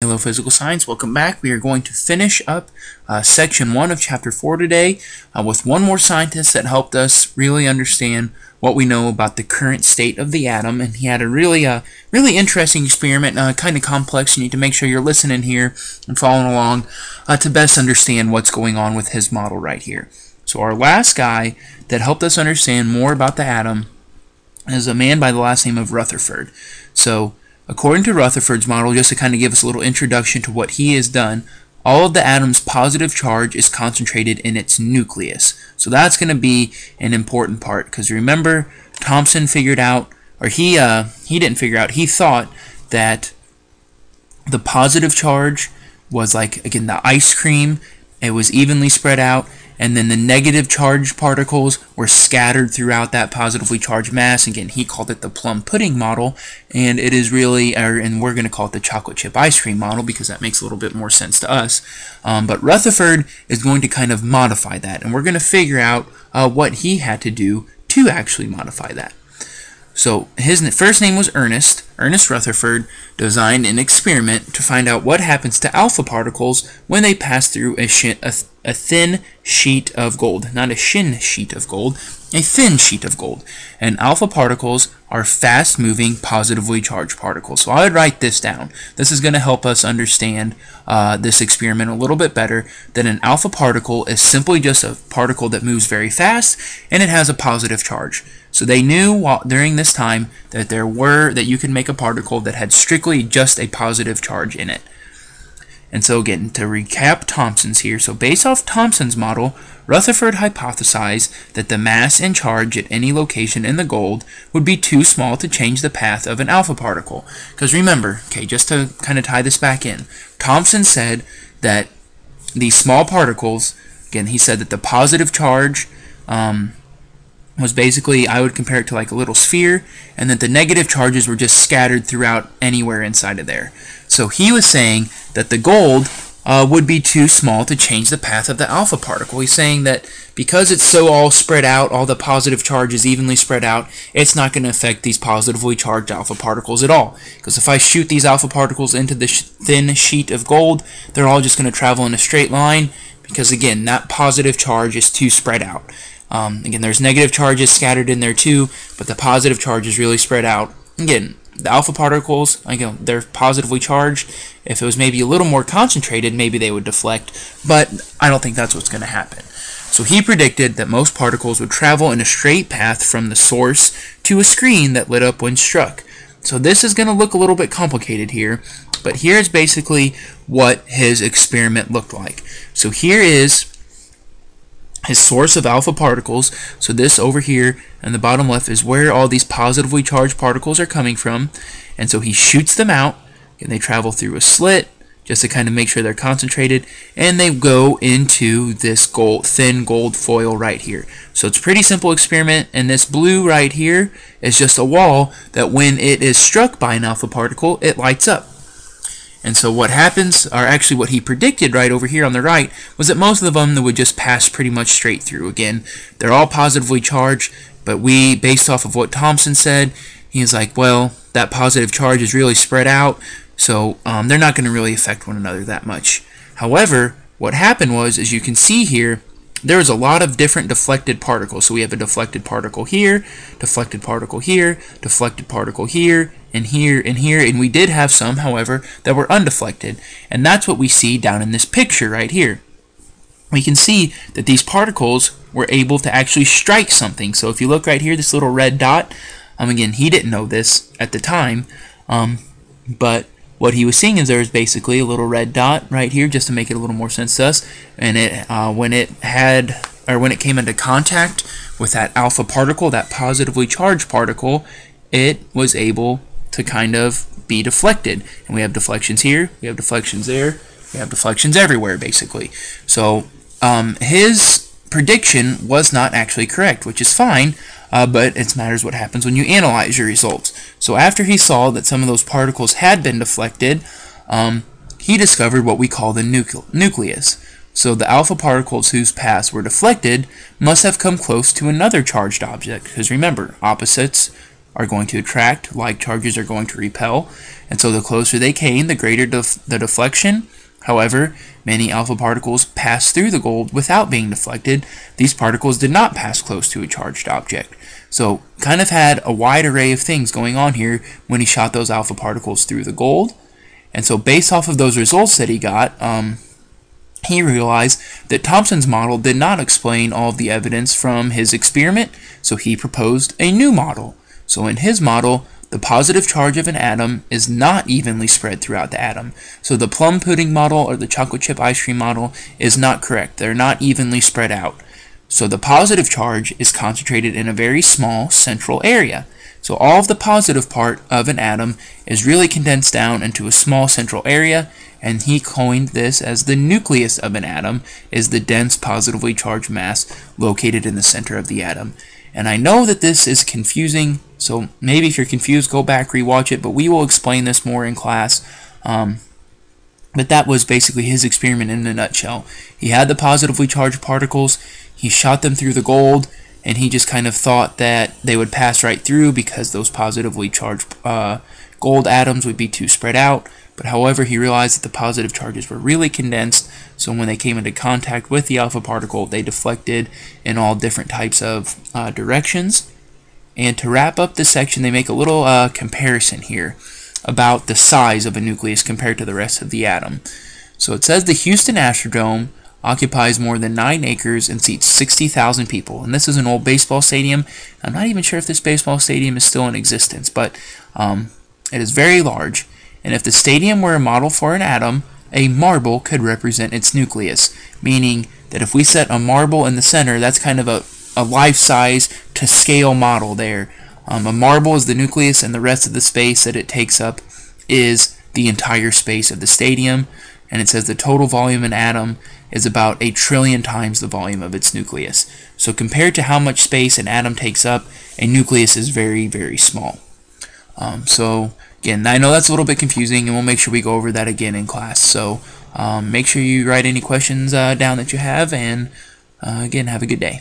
Hello Physical Science, welcome back. We are going to finish up section 1 of chapter 4 today with one more scientist that helped us really understand what we know about the current state of the atom, and he had a really interesting experiment, kind of complex. You need to make sure you're listening here and following along to best understand what's going on with his model right here. So our last guy that helped us understand more about the atom is a man by the last name of Rutherford. So according to Rutherford's model, just to kind of give us a little introduction to what he has done, all of the atom's positive charge is concentrated in its nucleus. So that's going to be an important part, because remember, Thomson figured out, or he didn't figure out, he thought that the positive charge was like, again, the ice cream. It was evenly spread out, and then the negative charged particles were scattered throughout that positively charged mass. Again, he called it the plum pudding model, and it is really, and we're going to call it the chocolate chip ice cream model because that makes a little bit more sense to us. But Rutherford is going to kind of modify that, and we're going to figure out what he had to do to actually modify that. So his first name was Ernest. Ernest Rutherford designed an experiment to find out what happens to alpha particles when they pass through a thin sheet of gold. Not a shin sheet of gold, a thin sheet of gold. And alpha particles are fast-moving, positively charged particles. So I would write this down. This is going to help us understand this experiment a little bit better, that an alpha particle is simply just a particle that moves very fast, and it has a positive charge. So they knew during this time that you could make a particle that had strictly just a positive charge in it. And so again, to recap Thomson's here, so based off Thomson's model, Rutherford hypothesized that the mass and charge at any location in the gold would be too small to change the path of an alpha particle. Because remember, okay, just to kind of tie this back in, Thomson said that these small particles, again, he said that the positive charge was basically, I would compare it to like a little sphere, and that the negative charges were just scattered throughout anywhere inside of there. So he was saying that the gold would be too small to change the path of the alpha particle. He's saying that because it's so all spread out, all the positive charge is evenly spread out, it's not going to affect these positively charged alpha particles at all. Because if I shoot these alpha particles into the thin sheet of gold, they're all just going to travel in a straight line, because again, that positive charge is too spread out. Again, there's negative charges scattered in there too, but the positive charge is really spread out. Again, the alpha particles, again, they're positively charged. If it was maybe a little more concentrated, maybe they would deflect, but I don't think that's what's going to happen. So he predicted that most particles would travel in a straight path from the source to a screen that lit up when struck. So this is going to look a little bit complicated here, but here's basically what his experiment looked like. So here is his source of alpha particles. So this over here in the bottom left is where all these positively charged particles are coming from, and so he shoots them out, and they travel through a slit just to kind of make sure they're concentrated, and they go into this thin gold foil right here. So it's a pretty simple experiment, and this blue right here is just a wall that when it is struck by an alpha particle, it lights up. And so what happens, or actually what he predicted right over here on the right, was that most of them would just pass pretty much straight through. Again, they're all positively charged, but based off of what Thomson said, he's like, well, that positive charge is really spread out, so they're not going to really affect one another that much. However, what happened was, as you can see here, there was a lot of different deflected particles. So we have a deflected particle here, deflected particle here, deflected particle here, and here, and here, and we did have some, however, that were undeflected. And that's what we see down in this picture right here. We can see that these particles were able to actually strike something. So if you look right here, this little red dot, again, he didn't know this at the time, but what he was seeing is there was basically a little red dot right here, just to make it a little more sense to us, and when it came into contact with that alpha particle, that positively charged particle, it was able to kind of be deflected. And we have deflections here, we have deflections there, we have deflections everywhere basically. So his prediction was not actually correct, which is fine, but it matters what happens when you analyze your results. So after he saw that some of those particles had been deflected, he discovered what we call the nucleus. So the alpha particles whose paths were deflected must have come close to another charged object, because remember, opposites are going to attract, like charges are going to repel, and so the closer they came, the greater the deflection. However, many alpha particles passed through the gold without being deflected. These particles did not pass close to a charged object. So kind of had a wide array of things going on here when he shot those alpha particles through the gold. And so based off of those results that he got, he realized that Thomson's model did not explain all of the evidence from his experiment, so he proposed a new model. So in his model, the positive charge of an atom is not evenly spread throughout the atom. So the plum pudding model or the chocolate chip ice cream model is not correct. They're not evenly spread out. So the positive charge is concentrated in a very small central area. So all of the positive part of an atom is really condensed down into a small central area, and he coined this as the nucleus of an atom is the dense positively charged mass located in the center of the atom. And I know that this is confusing, so maybe if you're confused, go back, rewatch it, but we will explain this more in class. But that was basically his experiment in a nutshell. He had the positively charged particles, he shot them through the gold, and he just kind of thought that they would pass right through because those positively charged gold atoms would be too spread out. But however, he realized that the positive charges were really condensed, so when they came into contact with the alpha particle, they deflected in all different types of directions. And to wrap up this section, they make a little comparison here about the size of a nucleus compared to the rest of the atom. So it says the Houston Astrodome occupies more than 9 acres and seats 60,000 people. And this is an old baseball stadium. I'm not even sure if this baseball stadium is still in existence, but it is very large. And if the stadium were a model for an atom, a marble could represent its nucleus, meaning that if we set a marble in the center, that's kind of a life-size to scale model there. A marble is the nucleus, and the rest of the space that it takes up is the entire space of the stadium. And it says the total volume of an atom is about 1 trillion times the volume of its nucleus. So compared to how much space an atom takes up, a nucleus is very, very small. So again, I know that's a little bit confusing, and we'll make sure we go over that again in class. So make sure you write any questions down that you have, and again, have a good day.